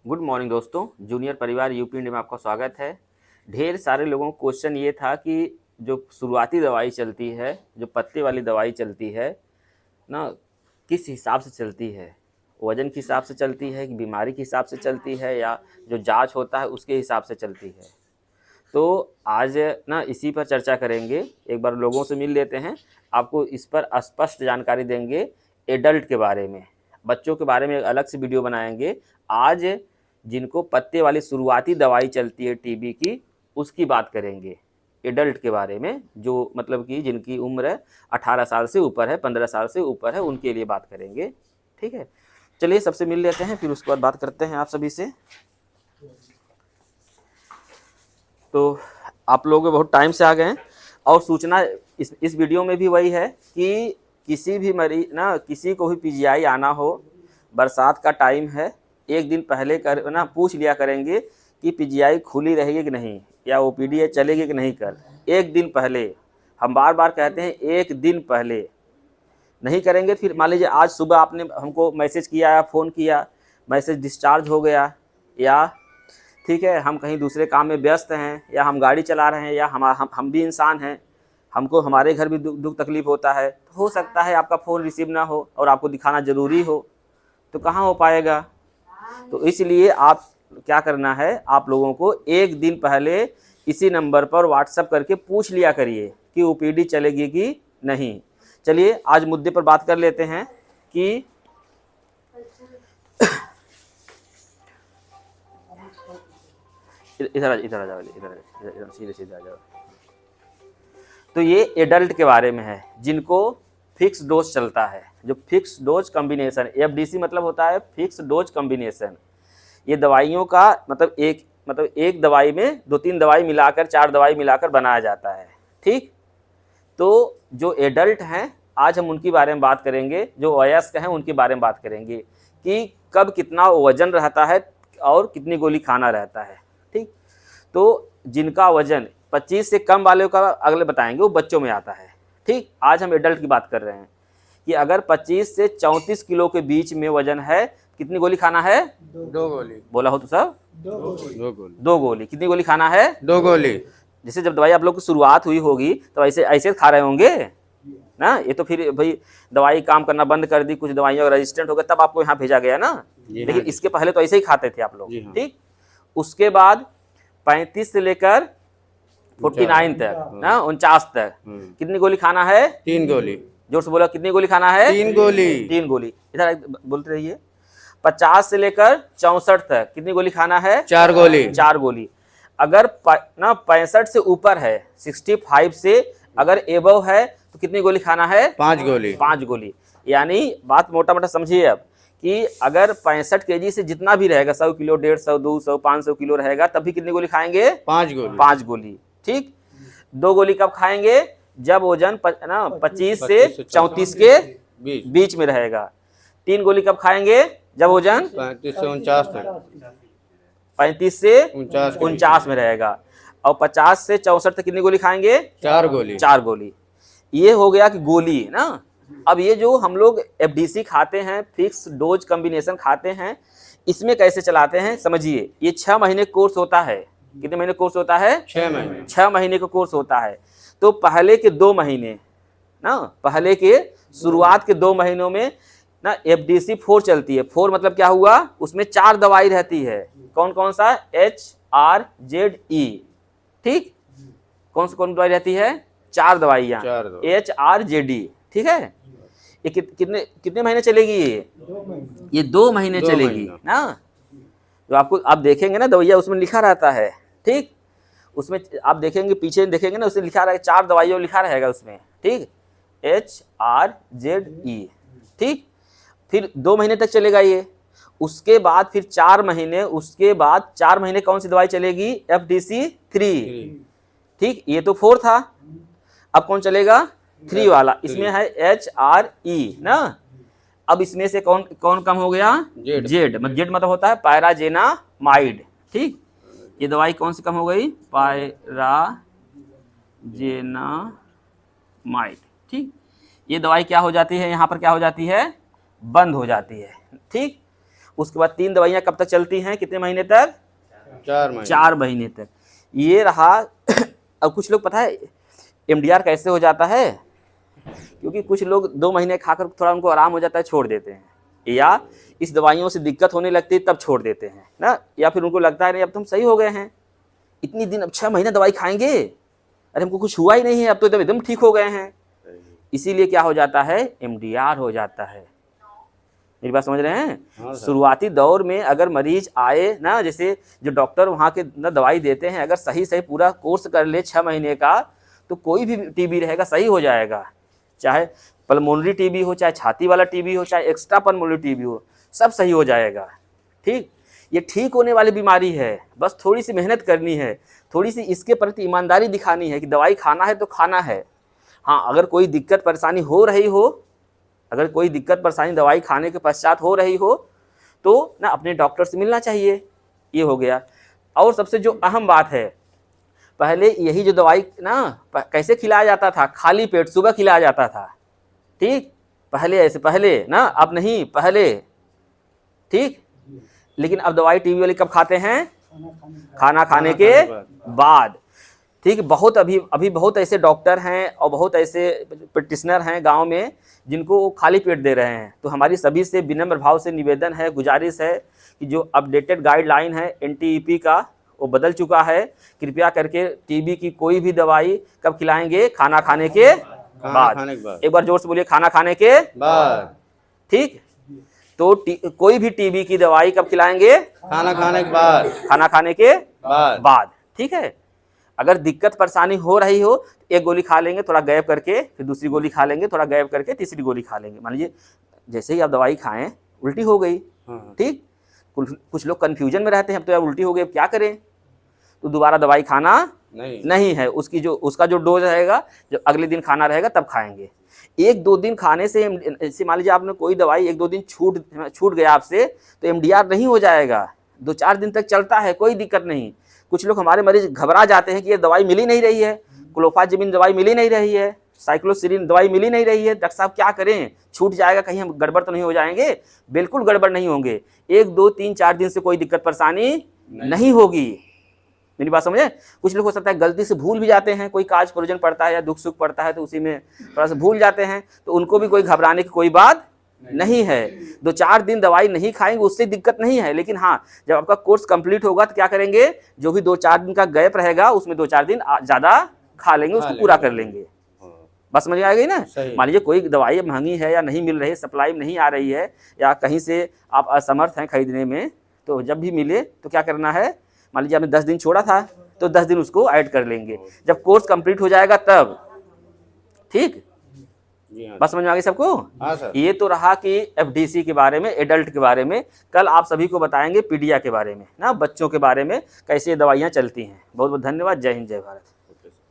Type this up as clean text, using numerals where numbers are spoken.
Good morning दोस्तों, junior परिवार UP India में आपका स्वागत है। ढेर सारे लोगों को क्वेश्चन ये था कि जो शुरुआती दवाई चलती है, जो पत्ते वाली दवाई चलती है ना, किस हिसाब से चलती है? वज़न के हिसाब से चलती है कि बीमारी के हिसाब से चलती है या जो जाँच होता है उसके हिसाब से चलती है? तो आज ना इसी पर चर्चा करेंगे। एक बार लोगों से मिल लेते हैं, आपको इस पर स्पष्ट जानकारी देंगे। एडल्ट के बारे में, बच्चों के बारे में एक अलग से वीडियो बनाएंगे। आज जिनको पत्ते वाली शुरुआती दवाई चलती है टीबी की, उसकी बात करेंगे। एडल्ट के बारे में, जो मतलब कि जिनकी उम्र 18 साल से ऊपर है, 15 साल से ऊपर है, उनके लिए बात करेंगे। ठीक है, चलिए सबसे मिल लेते हैं, फिर उसके बाद बात करते हैं आप सभी से। तो आप लोग बहुत टाइम से आ गए हैं और सूचना इस वीडियो में भी वही है कि किसी भी मरीज ना, किसी को भी पीजीआई आना हो, बरसात का टाइम है, एक दिन पहले कर ना पूछ लिया करेंगे कि पीजीआई खुली रहेगी कि नहीं, या ओपीडी चलेगी कि नहीं। कर एक दिन पहले, हम बार बार कहते हैं एक दिन पहले नहीं करेंगे। फिर मान लीजिए आज सुबह आपने हमको मैसेज किया या फ़ोन किया, मैसेज डिस्चार्ज हो गया, या ठीक है हम कहीं दूसरे काम में व्यस्त हैं, या हम गाड़ी चला रहे हैं, या हम भी इंसान हैं, हमको हमारे घर भी दुख तकलीफ़ होता है, तो हो सकता है आपका फ़ोन रिसीव ना हो और आपको दिखाना ज़रूरी हो, तो कहाँ हो पाएगा। तो इसलिए आप क्या करना है, आप लोगों को एक दिन पहले इसी नंबर पर व्हाट्सएप करके पूछ लिया करिए कि ओपीडी चलेगी कि नहीं। चलिए आज मुद्दे पर बात कर लेते हैं कि इधर आ जाओ, इधर सीधे सीधे आ जाओ। तो ये एडल्ट के बारे में है, जिनको फिक्स डोज चलता है, जो फिक्स डोज कॉम्बिनेशन, एफडीसी मतलब होता है फिक्स डोज कॉम्बिनेशन। ये दवाइयों का मतलब एक दवाई में 2-3 दवाई मिलाकर, 4 दवाई मिलाकर बनाया जाता है। ठीक, तो जो एडल्ट हैं आज हम उनके बारे में बात करेंगे, जो वयस्क हैं उनके बारे में बात करेंगे कि कब कितना वजन रहता है और कितनी गोली खाना रहता है। ठीक, तो जिनका वजन 25 से कम वाले का अगले बताएंगे, वो बच्चों में आता है। ठीक, आज हम एडल्ट की बात कर रहे हैं कि अगर 25 से 34 किलो के बीच में वजन है, कितनी गोली खाना है? 2 गोली। बोला हो तो सब? 2 गोली। 2 गोली। कितनी गोली खाना है? 2 गोली। जैसे जब दवाई आप लोग की शुरुआत हुई होगी तो ऐसे ऐसे खा रहे होंगे ना। ये तो फिर भाई दवाई काम करना बंद कर दी, कुछ दवाइयाँ रेजिस्टेंट हो गए, तब आपको यहाँ भेजा गया ना। लेकिन इसके पहले तो ऐसे ही खाते थे आप लोग। ठीक, उसके बाद 35 से लेकर 49 तक ना, 49 तक कितनी गोली खाना है? 3 गोली। जोर से बोला, कितनी गोली खाना है? 3 गोली। 3 गोली। इधर बोलते रहिए। 50 से लेकर 64 तक कितनी गोली खाना है? 4 गोली। 4 गोली। अगर ना 65 से ऊपर है, 65 से अगर एबव है, तो कितनी गोली खाना है? 5 गोली। 5 गोली। यानी बात मोटा मोटा समझिए अब कि अगर 65 केजी से जितना भी रहेगा, 100 किलो, 150, 200, 500 किलो रहेगा, तब भी कितनी गोली खाएंगे? 5 गोली। 5 गोली। ठीक, 2 गोली कब खाएंगे? जब वजन ना 25 से 34 के बीच में रहेगा। 3 गोली कब खाएंगे? जब वजन 35 से 49 तक। 35 से 49 में रहेगा। और 50 से 64 तक कितनी गोली खाएंगे? 4 गोली। 4 गोली। ये हो गया कि गोली ना। अब ये जो हम लोग एफडीसी खाते हैं, फिक्स डोज कॉम्बिनेशन खाते हैं, इसमें कैसे चलाते हैं समझिए। ये 6 महीने कोर्स होता है। कितने महीने कोर्स होता है? 6 महीने। 6 महीने का कोर्स होता है। तो पहले के 2 महीने ना, पहले के शुरुआत के 2 महीनों में ना एफडीसी 4 चलती है। 4 मतलब क्या हुआ? उसमें 4 दवाई रहती है। कौन कौन सा? HRZE। ठीक, कौन दवाई रहती है? 4 दवाइयाँ HRZD। ठीक है, ये कितने महीने चलेगी? ये 2 महीने चलेगी ना। जो आपको आप देखेंगे ना दवाइयाँ, उसमें लिखा रहता है। ठीक, उसमें आप देखेंगे, पीछे देखेंगे ना, उसमें लिखा रहेगा, 4 दवाइयों लिखा रहेगा उसमें। ठीक, HRZE। ठीक, फिर 2 महीने तक चलेगा ये। उसके बाद फिर 4 महीने, उसके बाद 4 महीने कौन सी दवाई चलेगी? FDC 3। ठीक, ये तो 4 था, अब कौन चलेगा? 3 वाला। इसमें है HRE ना। अब इसमें से कौन कौन कम हो गया? जेड मतलब होता है पैराजेनामाइड। ठीक, ये दवाई कौन सी कम हो गई? पैराजेनामाइड। ठीक, ये दवाई क्या हो जाती है? यहाँ पर क्या हो जाती है? बंद हो जाती है। ठीक, उसके बाद 3 दवाइयाँ कब तक चलती हैं, कितने महीने तक? 4 महीने। 4 महीने तक। ये रहा। अब कुछ लोग पता है MDR कैसे हो जाता है, क्योंकि कुछ लोग 2 महीने खाकर थोड़ा उनको आराम हो जाता है, छोड़ देते हैं, या इस दवाइयों से दिक्कत होने लगती है तब छोड़ देते हैं ना, या फिर उनको लगता है नहीं अब तो हम सही हो गए हैं, इतनी दिन अब 6 महीने दवाई खाएंगे, अरे हमको कुछ हुआ ही नहीं है, अब तो एकदम ठीक हो गए हैं। इसीलिए क्या हो जाता है, MDR हो जाता है। मेरी बात समझ रहे हैं? हाँ सर। शुरुआती दौर में अगर मरीज आए ना, जैसे जो डॉक्टर वहाँ के ना दवाई देते हैं, अगर सही सही पूरा कोर्स कर ले 6 महीने का, तो कोई भी टीबी रहेगा सही हो जाएगा। चाहे पल्मोनरी टीबी हो, चाहे छाती वाला टीबी हो, चाहे एक्स्ट्रा पल्मोनरी टीबी हो, सब सही हो जाएगा। ठीक, ये ठीक होने वाली बीमारी है, बस थोड़ी सी मेहनत करनी है, थोड़ी सी इसके प्रति ईमानदारी दिखानी है कि दवाई खाना है तो खाना है। हाँ, अगर कोई दिक्कत परेशानी हो रही हो, अगर कोई दिक्कत परेशानी दवाई खाने के पश्चात हो रही हो, तो ना अपने डॉक्टर से मिलना चाहिए। ये हो गया। और सबसे जो अहम बात है, पहले यही जो दवाई ना कैसे खिलाया जाता था, खाली पेट सुबह खिलाया जाता था। ठीक, पहले ऐसे, पहले ना, अब नहीं, पहले। ठीक, लेकिन अब दवाई टीबी वाली कब खाते हैं, खाना खाने के बाद। ठीक, बहुत अभी बहुत ऐसे डॉक्टर हैं और बहुत ऐसे प्रैक्टिशनर हैं गांव में जिनको खाली पेट दे रहे हैं। तो हमारी सभी से विनम्र भाव से निवेदन है, गुजारिश है कि जो अपडेटेड गाइडलाइन है NTEP का, वो बदल चुका है। कृपया करके टीबी की कोई भी दवाई कब खिलाएंगे, खाना खाने के बाद। एक बार जोर से बोलिए, खाना खाने के बाद। ठीक, तो कोई भी टीबी की दवाई कब खिलाएंगे, खाना खाने के बाद। खाना खाने के बाद। ठीक है। अगर दिक्कत परेशानी हो रही हो तो एक गोली खा लेंगे, थोड़ा गैप करके, फिर दूसरी गोली खा लेंगे, थोड़ा गैप करके तीसरी गोली खा लेंगे। मान लीजिए जैसे ही आप दवाई खाएं उल्टी हो गई, ठीक, कुछ लोग कन्फ्यूजन में रहते हैं, अब तो यार उल्टी हो गई, अब क्या करें, तो दोबारा दवाई खाना नहीं है। उसका जो डोज रहेगा, जब अगले दिन खाना रहेगा तब खाएंगे। 1-2 दिन खाने से, मान लीजिए आपने कोई दवाई 1-2 दिन छूट गया आपसे, तो MDR नहीं हो जाएगा, 2-4 दिन तक चलता है, कोई दिक्कत नहीं। कुछ लोग हमारे मरीज घबरा जाते हैं कि ये दवाई मिल ही नहीं रही है, क्लोफाजिमिन दवाई मिल ही नहीं रही है, साइक्लोसिरिन दवाई मिल ही नहीं रही है, डॉक्टर साहब क्या करें, छूट जाएगा, कहीं हम गड़बड़ तो नहीं हो जाएंगे। बिल्कुल गड़बड़ नहीं होंगे, 1-2-3-4 दिन से कोई दिक्कत परेशानी नहीं होगी। मेरी बात समझे? कुछ लोग हो सकता है गलती से भूल भी जाते हैं, कोई काज प्रयोजन पड़ता है या दुख सुख पड़ता है तो उसी में थोड़ा सा भूल जाते हैं, तो उनको भी कोई घबराने की कोई बात नहीं है। 2-4 दिन दवाई नहीं खाएंगे उससे दिक्कत नहीं है, लेकिन हाँ, जब आपका कोर्स कंप्लीट होगा तो क्या करेंगे, जो भी 2-4 दिन का गैप रहेगा उसमें 2-4 दिन ज़्यादा खा लेंगे, उसको पूरा कर लेंगे। बस समझ आ गई ना? मान लीजिए कोई दवाई महंगी है या नहीं मिल रही, सप्लाई में नहीं आ रही है, या कहीं से आप असमर्थ हैं खरीदने में, तो जब भी मिले तो क्या करना है, मान लीजिए आपने 10 दिन छोड़ा था तो 10 दिन उसको ऐड कर लेंगे जब कोर्स कंप्लीट हो जाएगा तब। ठीक, बस समझ में आ गई सबको? हाँ सर। ये तो रहा कि FDC के बारे में, एडल्ट के बारे में। कल आप सभी को बताएंगे पीडिया के बारे में ना, बच्चों के बारे में कैसे दवाइयाँ चलती हैं। बहुत बहुत धन्यवाद। जय हिंद, जय भारत।